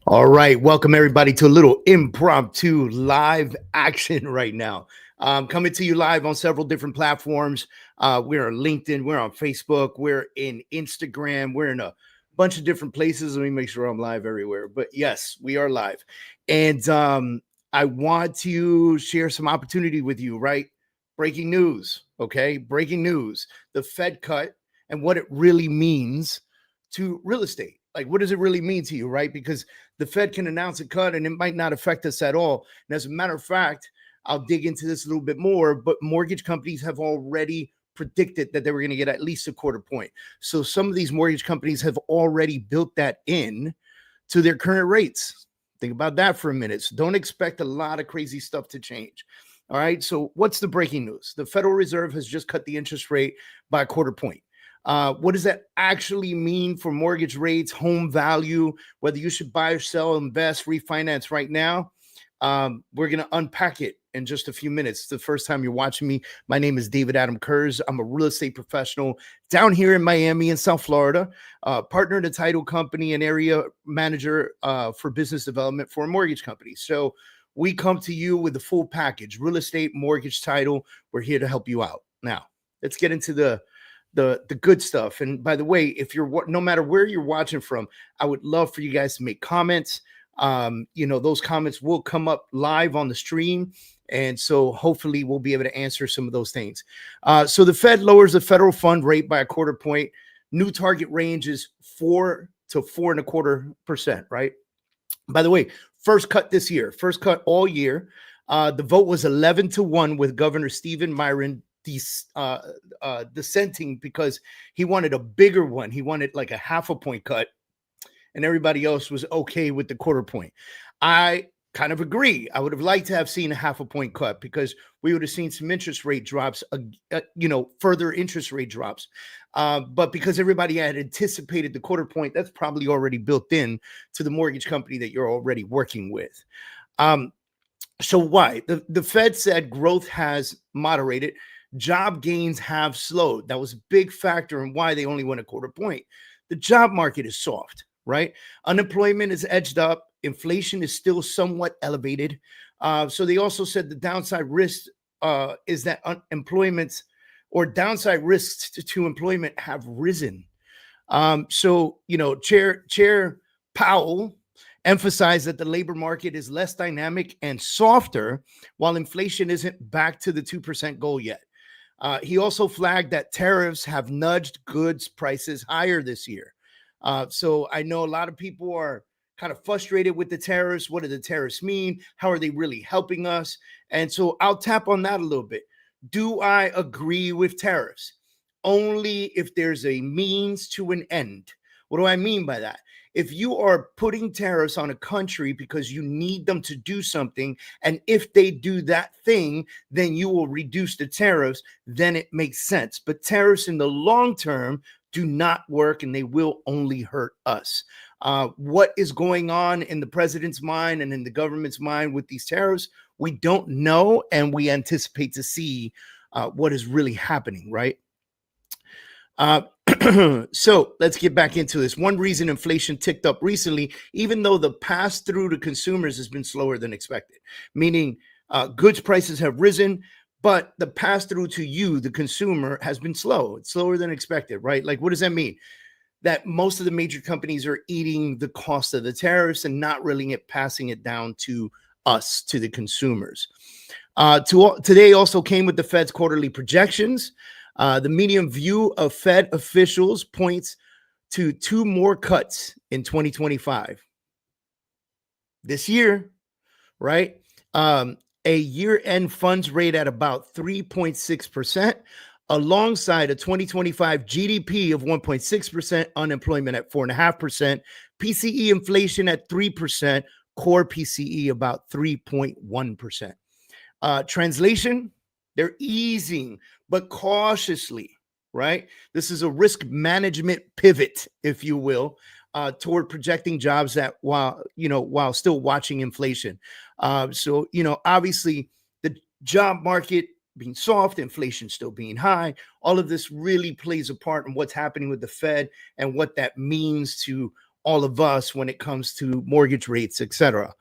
All right, welcome everybody to a little impromptu live action right now. Coming to you live on several different platforms. We're on LinkedIn, we're on Facebook, we're in Instagram, we're in a bunch of different places. Let me make sure I'm live everywhere. But yes, we are live. And I want to share some opportunity with you, right? Breaking news, okay? Breaking news. The Fed cut and what it really means to real estate. Like, what does it really mean to you, right? Because the Fed can announce a cut and it might not affect us at all. And as a matter of fact, I'll dig into this a little bit more, but mortgage companies have already predicted that they were going to get at least a quarter point. So some of these mortgage companies have already built that in to their current rates. Think about that for a minute. So don't expect a lot of crazy stuff to change. All right. So what's the breaking news? The Federal Reserve has just cut the interest rate by a quarter point. What does that actually mean for mortgage rates, home value, whether you should buy or sell, invest, refinance right now? We're going to unpack it in just a few minutes. The first time you're watching me, my name is David Adam Kurz. I'm a real estate professional down here in Miami in South Florida, partner in a title company and area manager for business development for a mortgage company. So we come to you with the full package, real estate, mortgage, title. We're here to help you out. Now, let's get into the good stuff. And by the way, if you're no matter where you're watching from, I would love for you guys to make comments. Those comments will come up live on the stream. And so hopefully we'll be able to answer some of those things. So the Fed lowers the federal fund rate by a quarter point. New target range is 4 to 4.25%, right? By the way, first cut this year, first cut all year. The vote was 11-1 with Governor Stephen Myron dissenting because he wanted a bigger one. He wanted like a half a point cut, and everybody else was okay with the quarter point. I kind of agree. I would have liked to have seen a half a point cut because we would have seen some interest rate drops, further interest rate drops. But because everybody had anticipated the quarter point, that's probably already built in to the mortgage company that you're already working with. So why? The Fed said growth has moderated. Job gains have slowed. That was a big factor in why they only went a quarter point. The job market is soft, right? Unemployment is edged up. Inflation is still somewhat elevated. So they also said the downside risk is that unemployment or downside risks to employment have risen. Chair Powell emphasized that the labor market is less dynamic and softer while inflation isn't back to the 2% goal yet. He also flagged that tariffs have nudged goods prices higher this year. So I know a lot of people are kind of frustrated with the tariffs. What do the tariffs mean? How are they really helping us? And so I'll tap on that a little bit. Do I agree with tariffs? Only if there's a means to an end. What do I mean by that? If you are putting tariffs on a country because you need them to do something, and if they do that thing, then you will reduce the tariffs, then it makes sense. But tariffs in the long term do not work, and they will only hurt us. What is going on in the president's mind and in the government's mind with these tariffs, we don't know, and we anticipate to see what is really happening, right? So let's get back into this. One reason inflation ticked up recently, even though the pass through to consumers has been slower than expected, meaning goods prices have risen, but the pass through to you, the consumer, has been slow. It's slower than expected, right? Like, what does that mean? That most of the major companies are eating the cost of the tariffs and not really passing it down to us, to the consumers. Today also came with the Fed's quarterly projections. The medium view of Fed officials points to 2 more cuts in 2025. This year, right? A year-end funds rate at about 3.6%, alongside a 2025 GDP of 1.6%, unemployment at 4.5%, PCE inflation at 3%, core PCE about 3.1%. Translation, they're easing, but cautiously, right? This is a risk management pivot, if you will, toward projecting jobs that while still watching inflation. Obviously the job market being soft, inflation still being high, all of this really plays a part in what's happening with the Fed and what that means to all of us when it comes to mortgage rates, etc.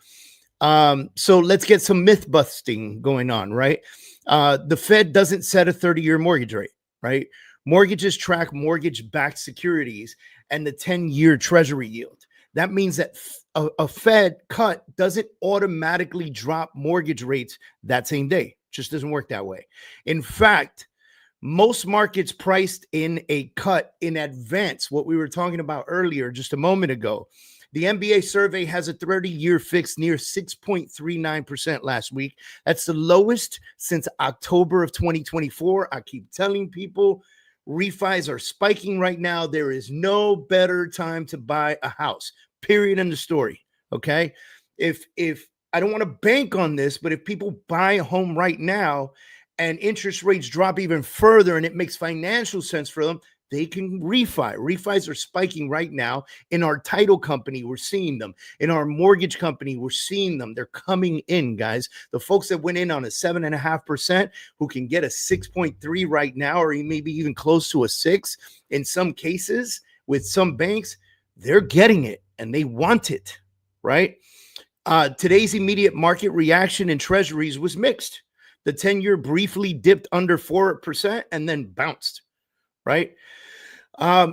So let's get some myth busting going on, right? The Fed doesn't set a 30-year mortgage rate, right? Mortgages track mortgage-backed securities and the 10-year treasury yield. That means that a Fed cut doesn't automatically drop mortgage rates that same day. Just doesn't work that way. In fact, most markets priced in a cut in advance, what we were talking about earlier just a moment ago. The MBA survey has a 30-year fix near 6.39% last week. That's the lowest since October of 2024. I keep telling people refis are spiking right now. There is no better time to buy a house, period, in the story. Okay. If I don't want to bank on this, but if people buy a home right now and interest rates drop even further and it makes financial sense for them, they can refi. Refis are spiking right now. In our title company, we're seeing them. In our mortgage company, we're seeing them. They're coming in, guys. The folks that went in on a 7.5% who can get a 6.3 right now, or maybe even close to a 6 in some cases with some banks, they're getting it and they want it, right? Today's immediate market reaction in treasuries was mixed. The 10-year briefly dipped under 4% and then bounced, right?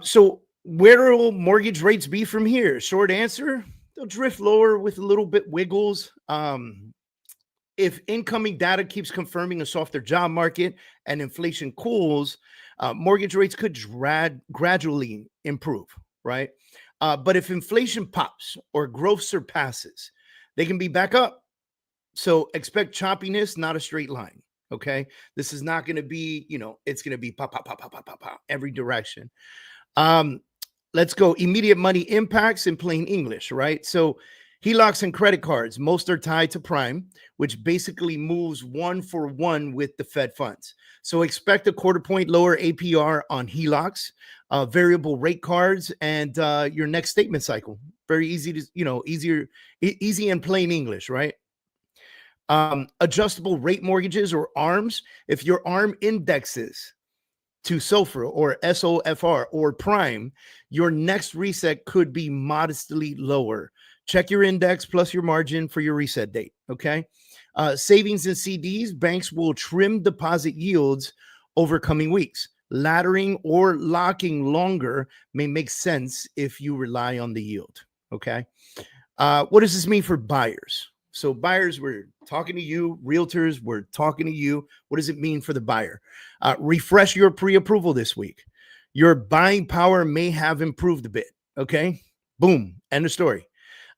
So where will mortgage rates be from here? Short answer, they'll drift lower with a little bit wiggles. If incoming data keeps confirming a softer job market and inflation cools, mortgage rates could gradually improve, right? But if inflation pops or growth surpasses, they can be back up. So expect choppiness, not a straight line. Okay. This is not going to be, it's going to be pop, pop, pop, pop, pop, pop, pop, every direction. Let's go. Immediate money impacts in plain English, right? So HELOCs and credit cards, most are tied to prime, which basically moves 1-for-1 with the Fed funds. So expect a 1/4 point lower APR on HELOCs, variable rate cards, and your next statement cycle. Very easy to, easy in plain English, right? Adjustable rate mortgages or ARMs. If your ARM indexes to SOFR or SOFR or prime, your next reset could be modestly lower. Check your index plus your margin for your reset date. Okay. Savings and CDs, banks will trim deposit yields over coming weeks. Laddering or locking longer may make sense if you rely on the yield. Okay. What does this mean for buyers? So buyers, we're talking to you. Realtors, we're talking to you. What does it mean for the buyer? Refresh your pre-approval this week. Your buying power may have improved a bit. Okay. Boom. End of story.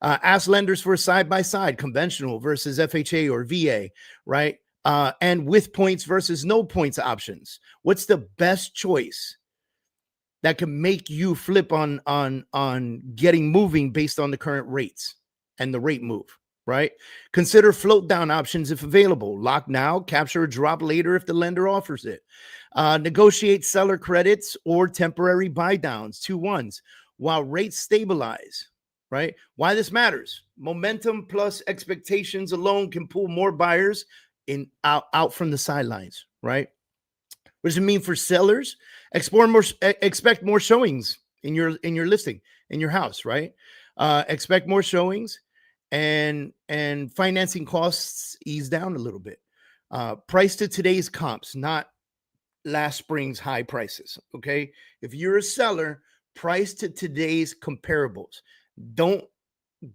Ask lenders for a side-by-side, conventional versus FHA or VA, right? And with points versus no points options. What's the best choice that can make you flip on getting moving based on the current rates and the rate move? Right? Consider float down options if available. Lock now, capture a drop later if the lender offers it. Negotiate seller credits or temporary buy downs, 2-1s, while rates stabilize. Right? Why this matters? Momentum plus expectations alone can pull more buyers out from the sidelines. Right? What does it mean for sellers? Expect more showings in your listing, in your house. Right? Expect more showings. And financing costs ease down a little bit. Price to today's comps, not last spring's high prices. Okay. If you're a seller, price to today's comparables. Don't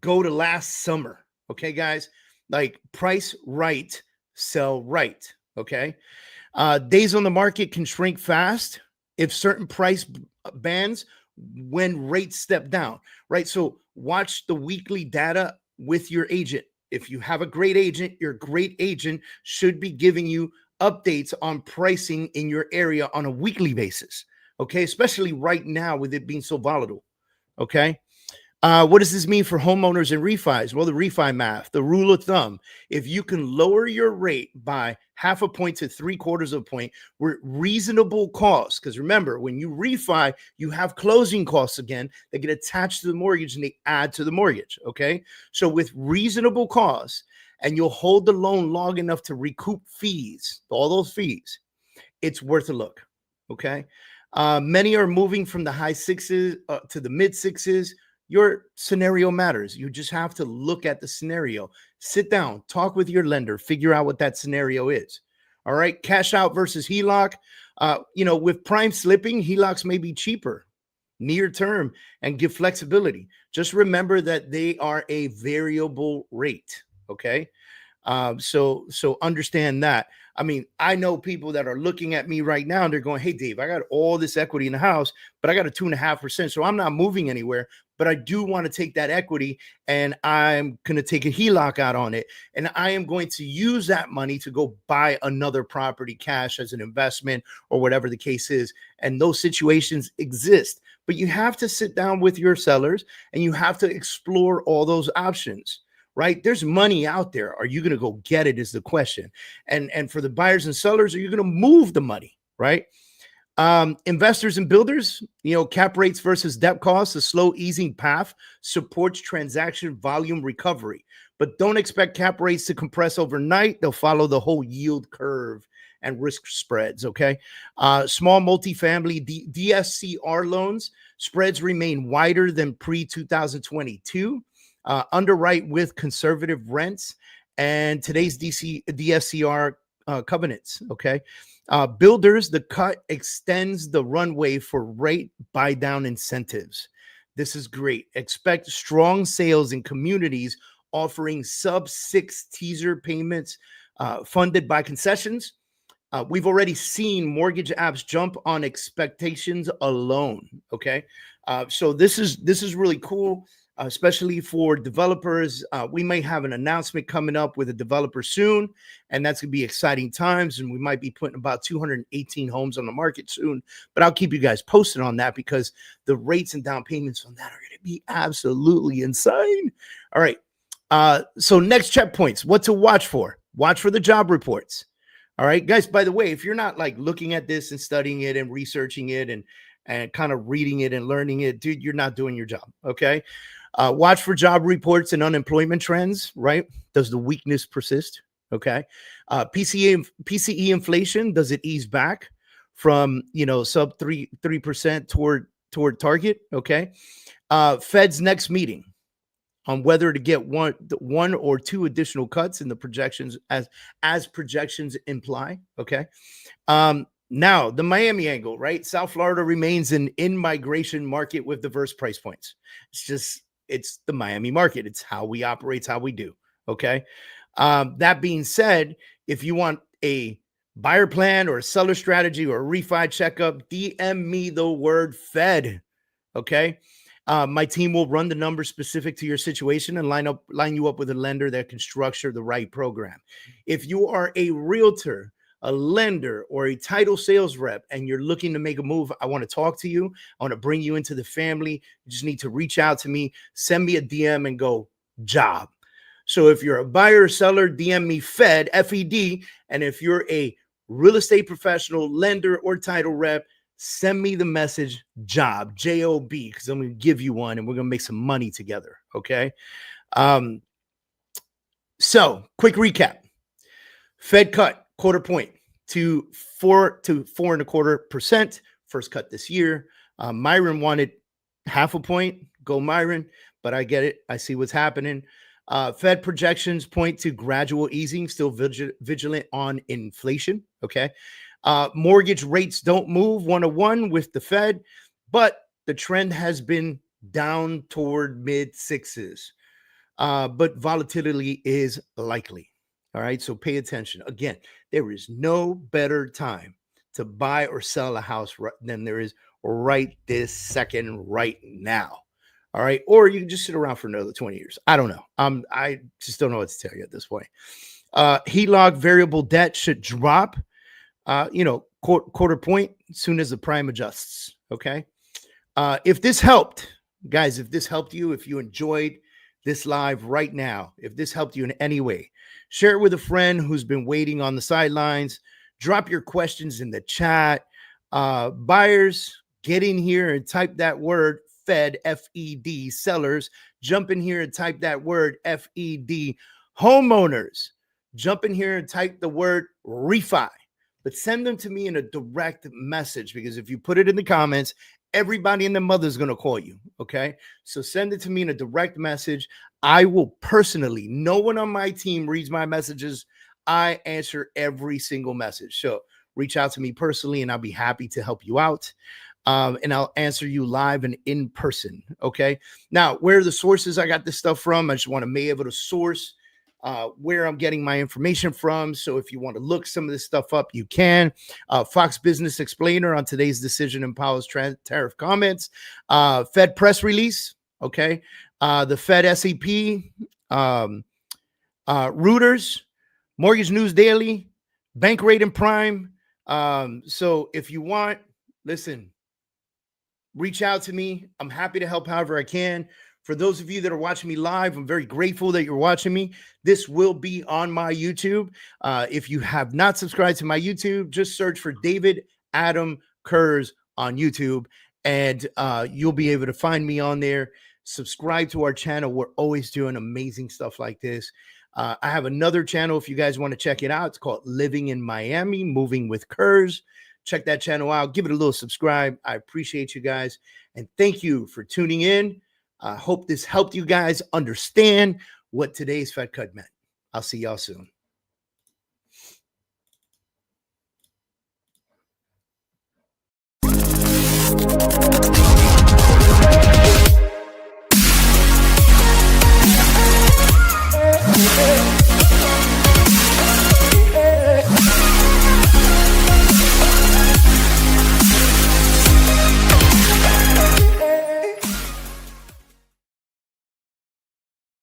go to last summer. Okay, guys, like price right, sell right. Okay. Days on the market can shrink fast if certain price bands when rates step down, right? So watch the weekly data with your agent. If you have a great agent, your great agent should be giving you updates on pricing in your area on a weekly basis. Okay. Especially right now with it being so volatile. Okay. What does this mean for homeowners and refis? Well, the refi math, the rule of thumb, if you can lower your rate by 0.5 point to 0.75 point with reasonable costs, because remember, when you refi, you have closing costs again that get attached to the mortgage and they add to the mortgage. Okay. So with reasonable costs, and you'll hold the loan long enough to recoup fees, all those fees, it's worth a look. Okay. Many are moving from the high 6s to the mid 6s. your scenario matters. You just have to look at the scenario, sit down, talk with your lender, figure out what that scenario is. All right. Cash out versus HELOC. With prime slipping, HELOCs may be cheaper near term and give flexibility. Just remember that they are a variable rate. Okay. So understand that. I mean, I know people that are looking at me right now and they're going, "Hey, Dave, I got all this equity in the house, but I got a 2.5%. So I'm not moving anywhere, but I do want to take that equity and I'm going to take a HELOC out on it. And I am going to use that money to go buy another property cash as an investment or whatever the case is." And those situations exist, but you have to sit down with your sellers and you have to explore all those options. Right? There's money out there. Are you going to go get it is the question. And for the buyers and sellers, are you going to move the money? Right? Investors and builders, cap rates versus debt costs, a slow easing path supports transaction volume recovery. But don't expect cap rates to compress overnight. They'll follow the whole yield curve and risk spreads. Okay. Small multifamily DSCR loans, spreads remain wider than pre-2022. Underwrite with conservative rents and today's DSCR covenants. Okay. Builders, the cut extends the runway for rate buy down incentives. This is great. Expect strong sales in communities offering sub-6 teaser payments funded by concessions. We've already seen mortgage apps jump on expectations alone. Okay. So this is really cool. Especially for developers. We may have an announcement coming up with a developer soon, and that's going to be exciting times. And we might be putting about 218 homes on the market soon, but I'll keep you guys posted on that because the rates and down payments on that are going to be absolutely insane. All right. So next checkpoints, what to watch for? Watch for the job reports. All right, guys, by the way, if you're not like looking at this and studying it and researching it and kind of reading it and learning it, dude, you're not doing your job. Okay. Watch for job reports and unemployment trends, right? Does the weakness persist? Okay. PCE inflation, does it ease back from, sub 3% toward target? Okay. Fed's next meeting on whether to get one or two additional cuts in the projections as projections imply. Okay. Now, the Miami angle, right? South Florida remains an in-migration market with diverse price points. It's the Miami market. It's how we operate, it's how we do. Okay. That being said, if you want a buyer plan or a seller strategy or a refi checkup, DM me the word Fed. Okay. My team will run the numbers specific to your situation and line you up with a lender that can structure the right program. If you are a realtor, a lender, or a title sales rep, and you're looking to make a move, I want to talk to you. I want to bring you into the family. You just need to reach out to me, send me a DM and go job. So if you're a buyer or seller, DM me Fed, F-E-D. And if you're a real estate professional, lender, or title rep, send me the message job, J-O-B, because I'm going to give you one and we're going to make some money together. Okay. So quick recap. Fed cut quarter point to 4.25%. First cut this year. Myron wanted half a point. Go Myron, but I get it. I see what's happening. Fed projections point to gradual easing, still vigilant on inflation. Okay. Mortgage rates don't move 1-to-1 with the Fed, but the trend has been down toward mid sixes. But volatility is likely. All right. So pay attention. Again, there is no better time to buy or sell a house than there is right this second, right now. All right. Or you can just sit around for another 20 years. I don't know. I just don't know what to tell you at this point. HELOC variable debt should drop, quarter point as soon as the prime adjusts. Okay. If this helped, guys, if this helped you, if you enjoyed this live right now, if this helped you in any way, share it with a friend who's been waiting on the sidelines. Drop your questions in the chat. Buyers, get in here and type that word Fed, F-E-D. Sellers, jump in here and type that word F-E-D. Homeowners, jump in here and type the word refi. But send them to me in a direct message, because if you put it in the comments, everybody and their mother's going to call you. Okay. So send it to me in a direct message. I will personally, no one on my team reads my messages. I answer every single message. So reach out to me personally and I'll be happy to help you out. And I'll answer you live and in person. Okay. Now, where are the sources I got this stuff from? I just want to be able to source where I'm getting my information from. So if you want to look some of this stuff up, you can. Fox Business Explainer on today's decision and Powell's tariff comments. Fed press release. Okay. The Fed SEP. Reuters. Mortgage News Daily. Bank Rate and Prime. So if you want, listen, reach out to me. I'm happy to help however I can. For those of you that are watching me live, I'm very grateful that you're watching me. This will be on my YouTube. If you have not subscribed to my YouTube, just search for David Adam Kurz on YouTube, and you'll be able to find me on there. Subscribe to our channel. We're always doing amazing stuff like this. I have another channel if you guys want to check it out. It's called Living in Miami, Moving with Kurz. Check that channel out. Give it a little subscribe. I appreciate you guys. And thank you for tuning in. I hope this helped you guys understand what today's Fed cut meant. I'll see y'all soon.